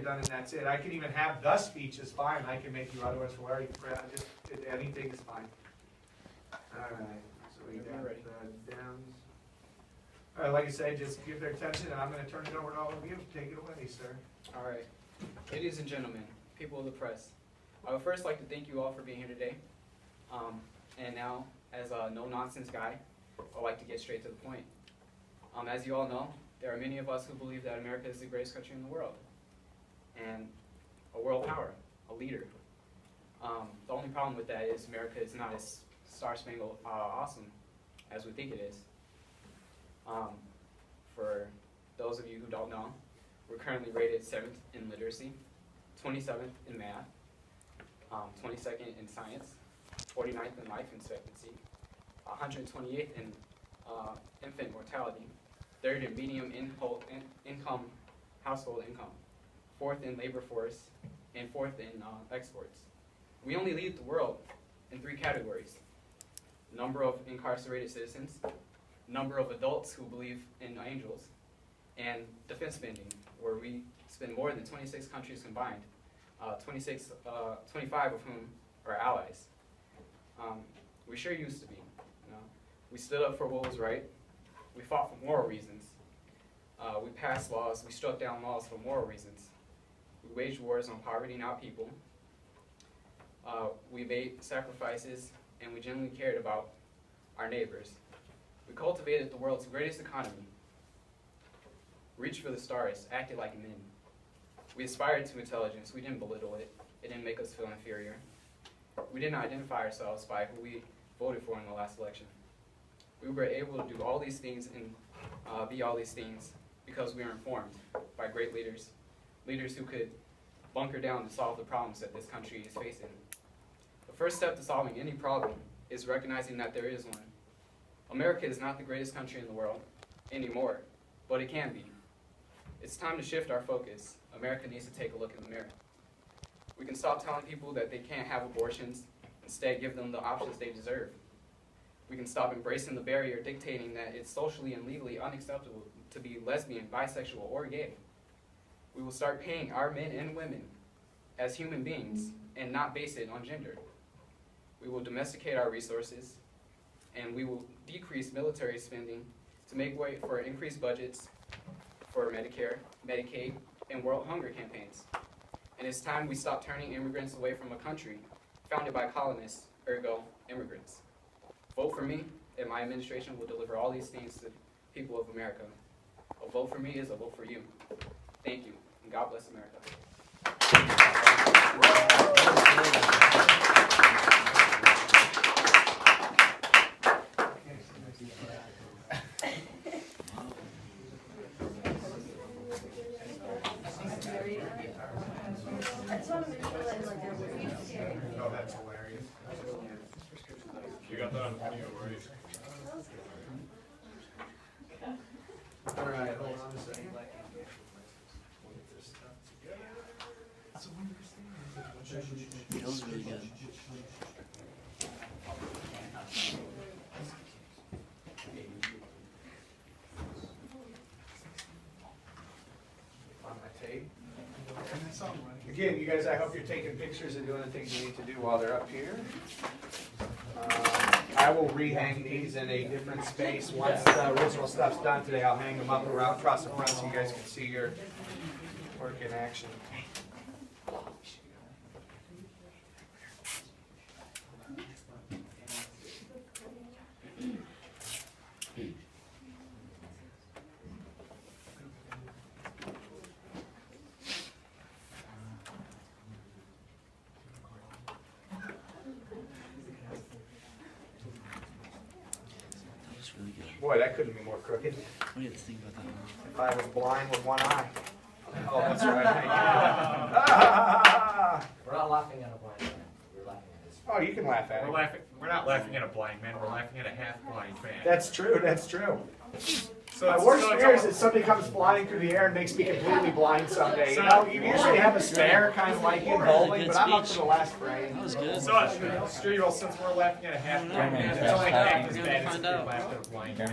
done and that's it. I can even have the speech is fine. I can make you otherwise for just anything is fine. All right. So we got the Dems. All right, like I said, just give their attention, and I'm going to turn it over to all of you. Take it away, sir. All right. Ladies and gentlemen, people of the press, I would first like to thank you all for being here today. And now, as a no-nonsense guy, I'd like to get straight to the point. As you all know, there are many of us who believe that America is the greatest country in the world, and a world power, a leader. The only problem with that is America is not as star-spangled awesome as we think it is. For those of you who don't know, we're currently rated 7th in literacy, 27th in math, 22nd in science, 49th in life expectancy, 128th in infant mortality, 3rd in medium income household income, 4th in labor force, and 4th in exports. We only lead the world in 3 categories: number of incarcerated citizens, number of adults who believe in angels, and defense spending, where we spend more than 26 countries combined, 25 of whom are allies. We sure used to be. We stood up for what was right. We fought for moral reasons. We passed laws. We struck down laws for moral reasons. We waged wars on poverty and our people. We made sacrifices, and we genuinely cared about our neighbors. We cultivated the world's greatest economy, reached for the stars, acted like men. We aspired to intelligence. We didn't belittle it. It didn't make us feel inferior. We didn't identify ourselves by who we voted for in the last election. We were able to do all these things and be all these things because we were informed by great leaders, leaders who could bunker down to solve the problems that this country is facing. The first step to solving any problem is recognizing that there is one. America is not the greatest country in the world anymore, but it can be. It's time to shift our focus. America needs to take a look in the mirror. We can stop telling people that they can't have abortions, instead give them the options they deserve. We can stop embracing the barrier dictating that it's socially and legally unacceptable to be lesbian, bisexual, or gay. We will start paying our men and women as human beings and not base it on gender. We will domesticate our resources, and we will decrease military spending to make way for increased budgets for Medicare, Medicaid, and world hunger campaigns. And it's time we stop turning immigrants away from a country founded by colonists, ergo immigrants. Vote for me, and my administration will deliver all these things to the people of America. A vote for me is a vote for you. Thank you, and God bless America. Oh, that's hilarious. You got that on video, right? All right, hold on a second. Feels really good. On my tape. Again, you guys, I hope you're taking pictures and doing the things you need to do while they're up here. I will rehang these in a different space. Once the original stuff's done today, I'll hang them up around across the front so you guys can see your work in action. Really good. Boy, that couldn't be more crooked. What do you think about that one? If I was blind with one eye. Oh, that's right. Ah! We're not laughing at a blind man. We're laughing at his. Oh, you can laugh at it. We're not laughing at a blind man. We're laughing at a half-blind man. That's true. That's true. So So My it's, worst so it's fear is almost- that somebody comes flying through the air and makes me completely blind someday. So- You know, you usually have a spare kind of like in bowling, but I'm up to the last frame. That was good. So, Strebel, since we're laughing at a half point, it's only half as bad as if we laughed at a blind guy.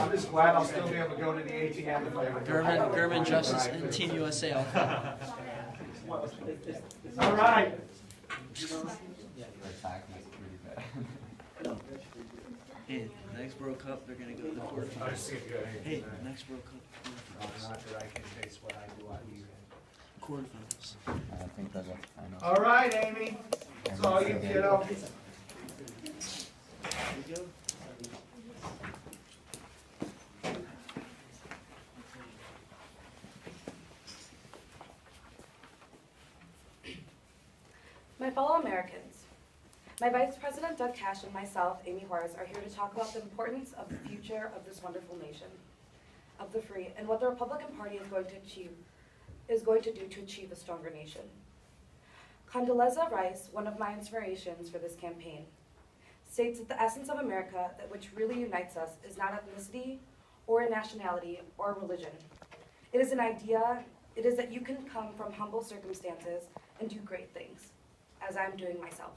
I'm just glad I'll still be able to go to the ATM if I ever do. German Justice and Team USA. All right. Hey, next World Cup, they're gonna go to the I quarterfinals. just see it good. Hey, next World Cup, quarterfinals. Not that I can face what I do on you. Quarterfinals. I think that's what I know. All right, Amy. That's all you kiddo. Here we go. My fellow Americans, my Vice President Doug Cash and myself, Amy Juarez, are here to talk about the importance of the future of this wonderful nation of the free and what the Republican Party is going to do to achieve a stronger nation. Condoleezza Rice, one of my inspirations for this campaign, states that the essence of America that which really unites us is not ethnicity or nationality or religion. It is an idea, it is that you can come from humble circumstances and do great things, as I'm doing myself.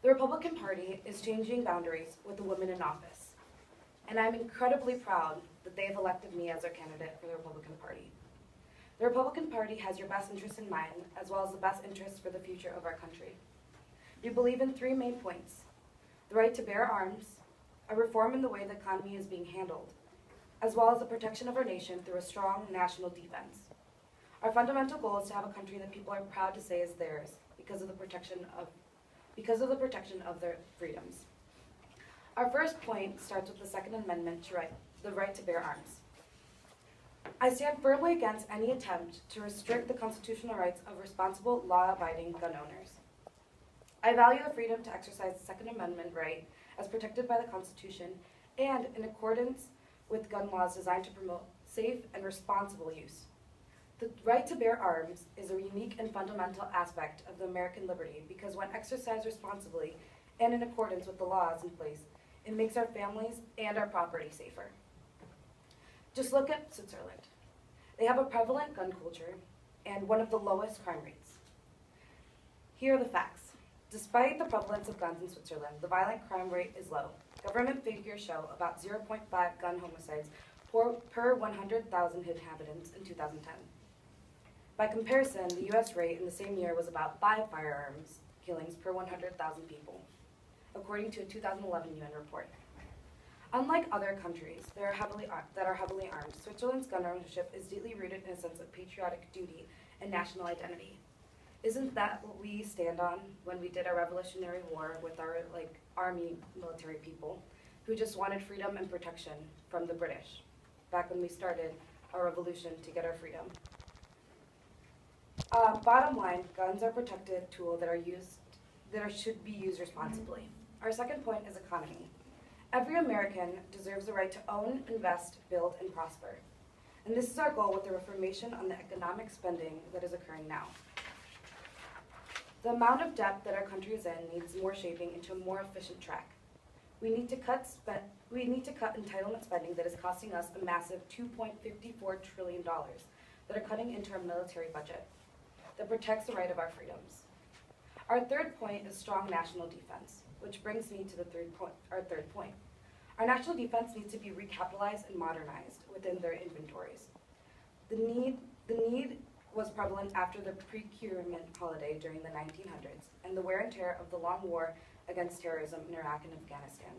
The Republican Party is changing boundaries with the women in office, and I'm incredibly proud that they have elected me as their candidate for the Republican Party. The Republican Party has your best interests in mind, as well as the best interests for the future of our country. We believe in three main points: the right to bear arms, a reform in the way the economy is being handled, as well as the protection of our nation through a strong national defense. Our fundamental goal is to have a country that people are proud to say is theirs because of the protection of their freedoms. Our first point starts with the Second Amendment to the right to bear arms. I stand firmly against any attempt to restrict the constitutional rights of responsible, law-abiding gun owners. I value the freedom to exercise the Second Amendment right as protected by the Constitution and in accordance with gun laws designed to promote safe and responsible use. The right to bear arms is a unique and fundamental aspect of the American liberty because when exercised responsibly and in accordance with the laws in place, it makes our families and our property safer. Just look at Switzerland. They have a prevalent gun culture and one of the lowest crime rates. Here are the facts. Despite the prevalence of guns in Switzerland, the violent crime rate is low. Government figures show about 0.5 gun homicides per 100,000 inhabitants in 2010. By comparison, the U.S. rate in the same year was about 5 firearms killings per 100,000 people, according to a 2011 UN report. Unlike other countries that are heavily armed, Switzerland's gun ownership is deeply rooted in a sense of patriotic duty and national identity. Isn't that what we stand on when we did our Revolutionary War with our army military people who just wanted freedom and protection from the British back when we started our revolution to get our freedom? Bottom line, guns are a protective tool that should be used responsibly. Our second point is economy. Every American deserves the right to own, invest, build, and prosper. And this is our goal with the reformation on the economic spending that is occurring now. The amount of debt that our country is in needs more shaping into a more efficient track. We need to cut entitlement spending that is costing us a massive $2.54 trillion that are cutting into our military budget that protects the right of our freedoms. Our third point is strong national defense, which brings me to our third point. Our national defense needs to be recapitalized and modernized within their inventories. The need was prevalent after the procurement holiday during the 1900s and the wear and tear of the long war against terrorism in Iraq and Afghanistan.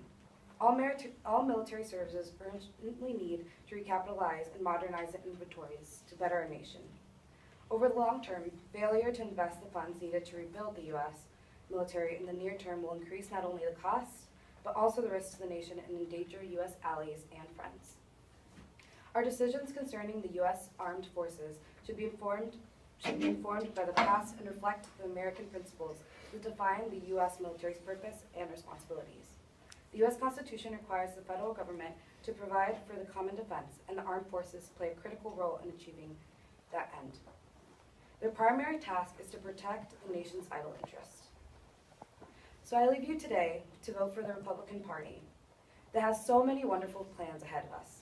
All military services urgently need to recapitalize and modernize their inventories to better our nation. Over the long term, failure to invest the funds needed to rebuild the U.S. military in the near term will increase not only the costs, but also the risks to the nation and endanger U.S. allies and friends. Our decisions concerning the U.S. armed forces should be informed by the past and reflect the American principles that define the U.S. military's purpose and responsibilities. The U.S. Constitution requires the federal government to provide for the common defense, and the armed forces play a critical role in achieving that end. Their primary task is to protect the nation's vital interests. So I leave you today to vote for the Republican Party. that has so many wonderful plans ahead of us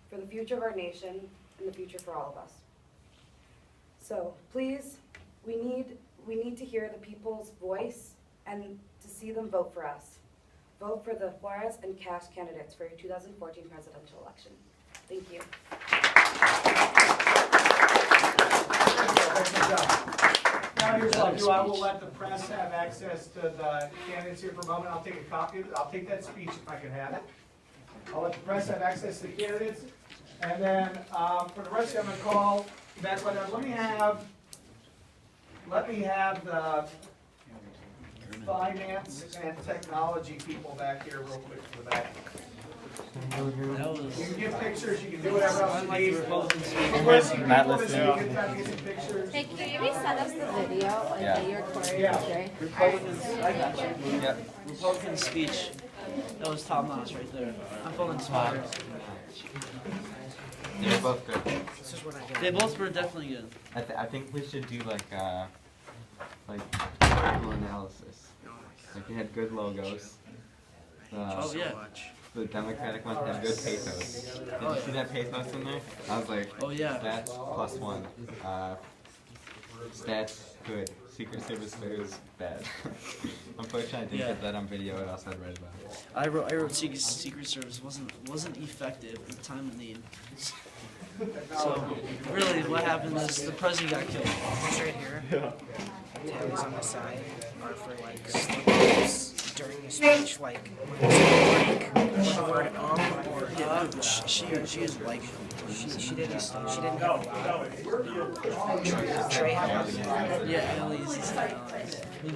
for the future of our nation and the future for all of us. So please, we need to hear the people's voice and to see them vote for us. Vote for the Juarez and Cash candidates for your 2014 presidential election. Thank you. Now here's what I'll do. I will let the press have access to the candidates here for a moment. I'll take a copy of it. I'll take that speech if I can have it. I'll let the press have access to the candidates. And then for the rest of them, I'm going to call back. Let me have the finance and technology people back here real quick for the back. You can get pictures, you can do whatever else you need. Not listening. Hey, can you resend us the video that you recorded yesterday? I got you. Yep. Republican speech. That was top notch right there. I'm feeling inspired. They're both good. They both were definitely good. I think we should do like political analysis. Like they had good logos. Oh yeah. The Democratic one had good pathos. Did you see that pathos in there? I was like, Oh yeah. stats +1. Stats good. Secret Service photos bad. Unfortunately, I didn't get that on video. It also had red about it. I wrote Secret Service wasn't effective at the time of need. So really, what happened is the president got killed. This right here, tabs on the side are for like slip-ups during the speech, like when there's a break, or the word or she is like she didn't have a lot. Trey had a lot. Yeah, Ellie's.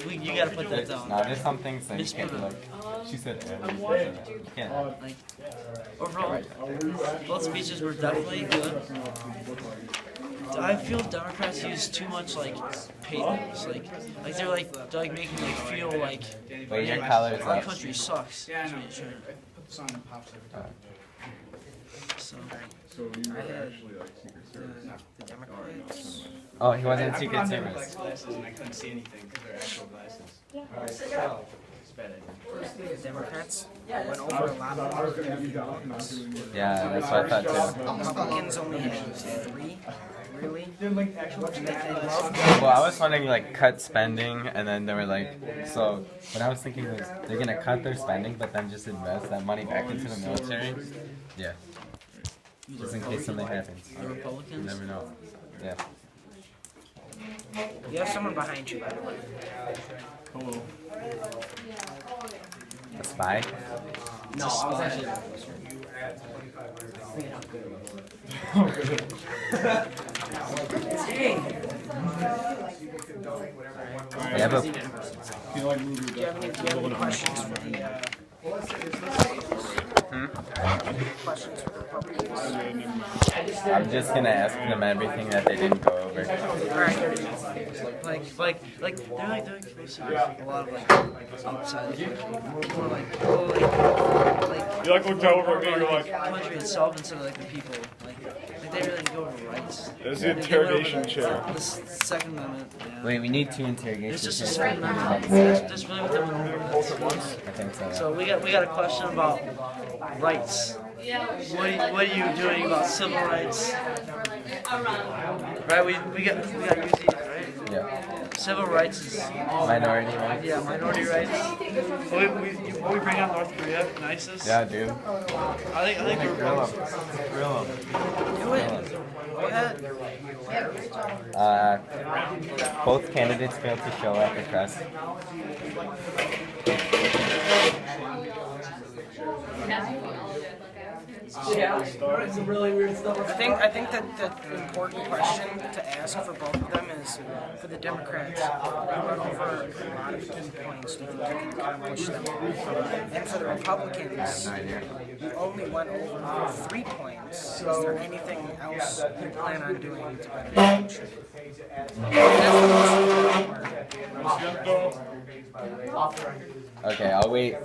You gotta put that down. No, there's some things that you can't be like. She said you can't. Like, overall, both speeches were definitely good. I feel Democrats use too much like pathos, like they're making like feel like Wait, your collar's our up. country sucks. Yeah, I know. Sure. I put the song that pops every time. So I had the Democrats. Oh, he wasn't I put Secret on Service. Democrats glasses and I couldn't see anything because they're actual glasses. It's a bad idea. The Democrats went over a lot more. Yeah, that's what I thought too. Republicans only had 3, really. Well, I was wondering like cut spending, and then they were like, so what I was thinking was they're gonna cut their spending, but then just invest that money back into the military. Yeah, just in case something happens. the You Republicans. never know. Yeah. You have someone behind you, by the way. Hello. A spy? No, I was actually. Yeah, but Do you have any questions for the questions for the Republicans? I'm just gonna ask them everything that they didn't go over. Alright. Like they're like a lot of like outside of the country. More like You like looked over at me, you're the like, country itself instead of like the people. Like they really go over rights. there's the They went over interrogation chair. The Second Amendment. Yeah. Wait, we need 2 interrogations. It's just a Second Amendment. Just really what they went over. I think so. So we got a question about rights. What are you doing about civil rights? Right, we got UT, right? Yeah. Civil rights is Minority rights. yeah, minority rights. Will we bring up North Korea and ISIS? Yeah, dude. I think we're Grill 'em. Grill 'em. do it. Go ahead. Both candidates failed to show at the press. I think that the important question to ask for both of them is for the Democrats, you went over a lot of key points. Do you think you can accomplish them all? And for the Republicans, you only went over 3 points. Is there anything else you plan on doing to better the country? That's the most important part. Okay, I'll wait.